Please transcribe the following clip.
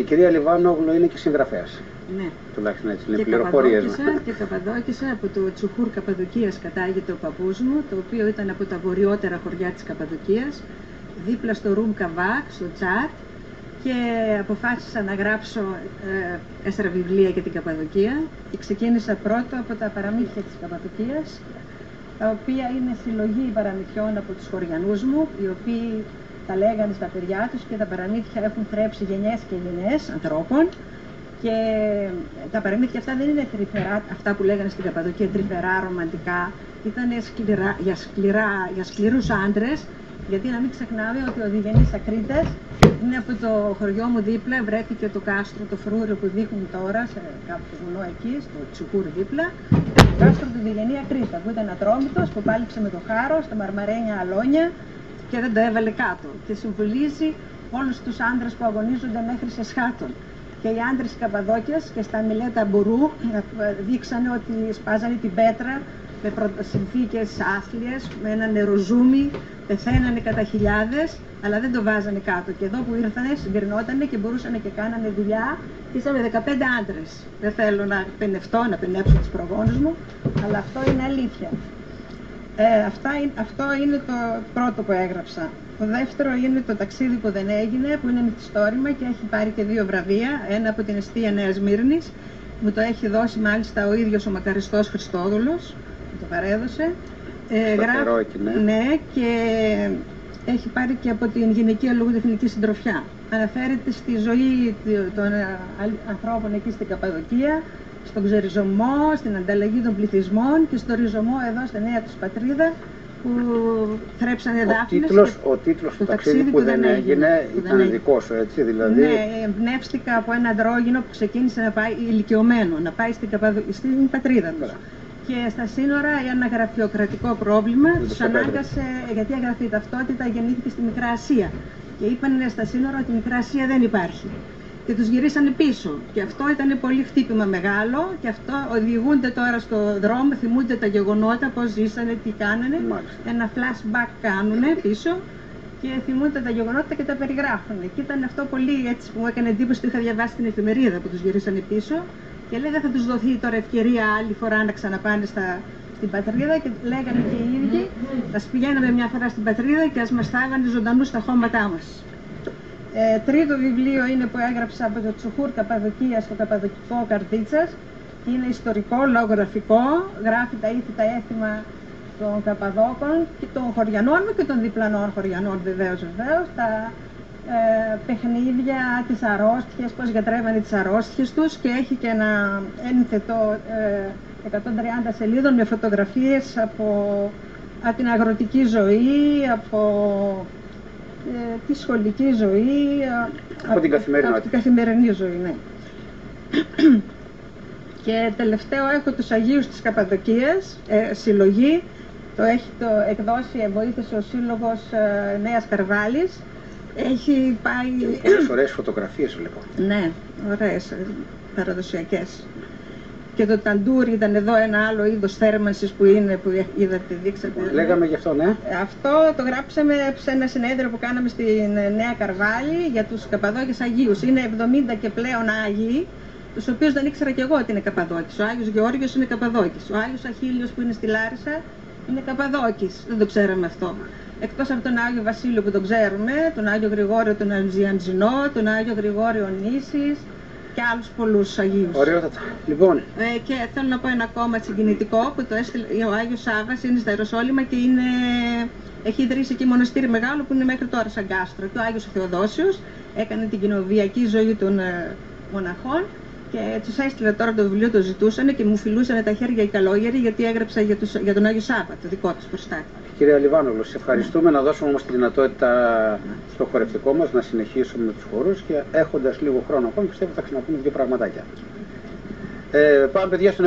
η κυρία Λιβάνογλου είναι και συγγραφέας. Ναι. Τουλάχιστον έτσι είναι πληροφορίες. Και Καπαδόκησα, από το Τσουχούρ Καπαδοκίας κατάγεται ο παππούς μου, το οποίο ήταν από τα βορειότερα χωριά της Καπαδοκίας, δίπλα στο Ρουμ Καβάκ, στο Τσάτ, και αποφάσισα να γράψω 4 βιβλία για την Καπαδοκία και ξεκίνησα πρώτο από τα παραμύθια της Καπαδοκίας, τα οποία είναι συλλογή παραμυθιών από τους χωριανούς μου, οι οποίοι τα λέγανε στα παιδιά τους και τα παραμύθια έχουν θρέψει γενιές και γενιές ανθρώπων. Και τα παραμύθια αυτά δεν είναι τρυφερά, αυτά που λέγανε στην Καπαδοκία, τρυφερά, ρομαντικά. Ήταν για σκληρούς άντρες, γιατί να μην ξεχνάμε ότι ο Διγενής Ακρίτας είναι από το χωριό μου δίπλα, βρέθηκε το κάστρο, το φρούριο που δείχνουν τώρα, σε κάποιο βουνό εκεί, στο Τσουκούρ δίπλα, το κάστρο του Διγενή Ακρίτα, που ήταν ατρόμητος, που πάλιψε με το χάρο, στα μαρμαρένια αλόνια και δεν το έβαλε κάτω. Και συμβολίζει όλους τους άντρες που αγωνίζονται μέχρι σε σχάτων. Και οι άντρες της Καπαδόκιας και στα Μιλέτα Μπορού δείξανε ότι σπάζανε την πέτρα με συνθήκες άθλιες, με ένα νεροζούμι, πεθαίνανε κατά χιλιάδες, αλλά δεν το βάζανε κάτω. Και εδώ που ήρθανε συγκρινότανε και μπορούσαν και κάνανε δουλειά. Ήσαμε 15 άντρες. Δεν θέλω να πενέψω τους προγόνους μου, αλλά αυτό είναι αλήθεια. Αυτό είναι το πρώτο που έγραψα. Το δεύτερο είναι το ταξίδι που δεν έγινε, που είναι μυθιστόρημα και έχει πάρει και 2 βραβεία. Ένα από την εστία Νέας Μύρνης, μου το έχει δώσει μάλιστα ο ίδιος ο μακαριστός Χριστόδουλος, μου το παρέδωσε. Ναι, και έχει πάρει και από την Γυναικεία Λογοτεχνική Συντροφιά. Αναφέρεται στη ζωή των ανθρώπων εκεί στην Καπαδοκία, στον ξεριζωμό, στην ανταλλαγή των πληθυσμών και στο ριζωμό εδώ στη νέα τους πατρίδα, που θρέψανε δάφνες. Ο τίτλος του ταξίδι που δεν έγινε ήταν δικός σου, έτσι, δηλαδή. Ναι, εμπνεύστηκα από ένα αντρόγυνο που ξεκίνησε να πάει ηλικιωμένο, να πάει στην πατρίδα του. Και στα σύνορα ένα γραφειοκρατικό πρόβλημα τους ανάγκασε, γιατί έγραφε η ταυτότητα, γεννήθηκε στη Μικρά Ασία. Και είπαν στα σύνορα ότι η Μικρά Ασία δεν υπάρχει. Και τους γυρίσανε πίσω. Και αυτό ήταν πολύ χτύπημα μεγάλο, και αυτό οδηγούνται τώρα στο δρόμο, θυμούνται τα γεγονότα, πώς ζήσανε, τι κάνανε. Ένα flashback κάνουνε πίσω και θυμούνται τα γεγονότα και τα περιγράφουν. Και ήταν αυτό πολύ έτσι που μου έκανε εντύπωση, το είχα διαβάσει στην εφημερίδα που τους γυρίσανε πίσω. Και λέει, δεν θα τους δοθεί τώρα ευκαιρία άλλη φορά να ξαναπάνε στην πατρίδα, και λέγανε και οι ίδιοι, ας πηγαίναμε μια φορά στην πατρίδα και ας μας θάβανε ζωντανούς στα χώματά μας. Τρίτο βιβλίο είναι που έγραψα από το Τσουχούρ Καπαδοκία στο Καπαδοκικό Καρδίτσας. Είναι ιστορικό, λογογραφικό, γράφει τα ήθη, τα έθιμα των Καπαδόκων και των χωριανών μου και των διπλανών χωριανών βεβαίως, τα παιχνίδια, τις αρρώστιες, πώς γιατρεύανε τις αρρώστιες τους, και έχει και ένα ένθετο 130 σελίδων με φωτογραφίες από την αγροτική ζωή, από τη σχολική ζωή, από την καθημερινή ζωή, ναι. Και τελευταίο έχω τους Αγίους της Καπαδοκίας, συλλογή, το έχει εκδώσει, βοήθησε ο Σύλλογος Νέας Καρβάλης. Έχει πάει... Έχεις ωραίες φωτογραφίες βλέπω. Ναι, ωραίες, παραδοσιακές. Και το ταντούρι ήταν εδώ, ένα άλλο είδος θέρμανσης που είναι, που είδατε, δείξατε. Λέγαμε γι' αυτό, ναι. Αυτό το γράψαμε σε ένα συνέδριο που κάναμε στην Νέα Καρβάλη για τους Καπαδόκες Αγίους. Είναι 70 και πλέον Άγιοι, τους οποίους δεν ήξερα κι εγώ ότι είναι Καπαδόκης. Ο Άγιος Γεώργιος είναι Καπαδόκης. Ο Άγιος Αχίλιος που είναι στη Λάρισα είναι Καπαδόκης. Δεν το ξέραμε αυτό. Εκτός από τον Άγιο Βασίλειο που τον ξέρουμε, τον Άγιο Γρηγόριο τον Αντζιαντζινό, τον Άγιο Γρηγόριο Νήσης και άλλους πολλούς Αγίους. Ωραιότατα. Λοιπόν. Και θέλω να πω ένα ακόμα συγκινητικό που το έστειλε ο Άγιος Σάββας, είναι στα Ιεροσόλυμα και έχει ιδρύσει εκεί μοναστήρι μεγάλο που είναι μέχρι τώρα σαν κάστρο. Και ο Άγιος Θεοδόσιος έκανε την κοινοβιακή ζωή των μοναχών και τους έστειλε τώρα το βιβλίο, το ζητούσαν και μου φιλούσαν τα χέρια οι καλόγεροι, γιατί έγραψα για τον Άγιο Σάββα, το δικό τους προστάτη. Κυρία Λιβάνογλου, σε ευχαριστούμε. Να δώσουμε όμως τη δυνατότητα στο χορευτικό μας να συνεχίσουμε με τους χορούς, και έχοντας λίγο χρόνο ακόμα πιστεύω θα ξαναπούμε 2 πραγματάκια. Πάμε παιδιά στον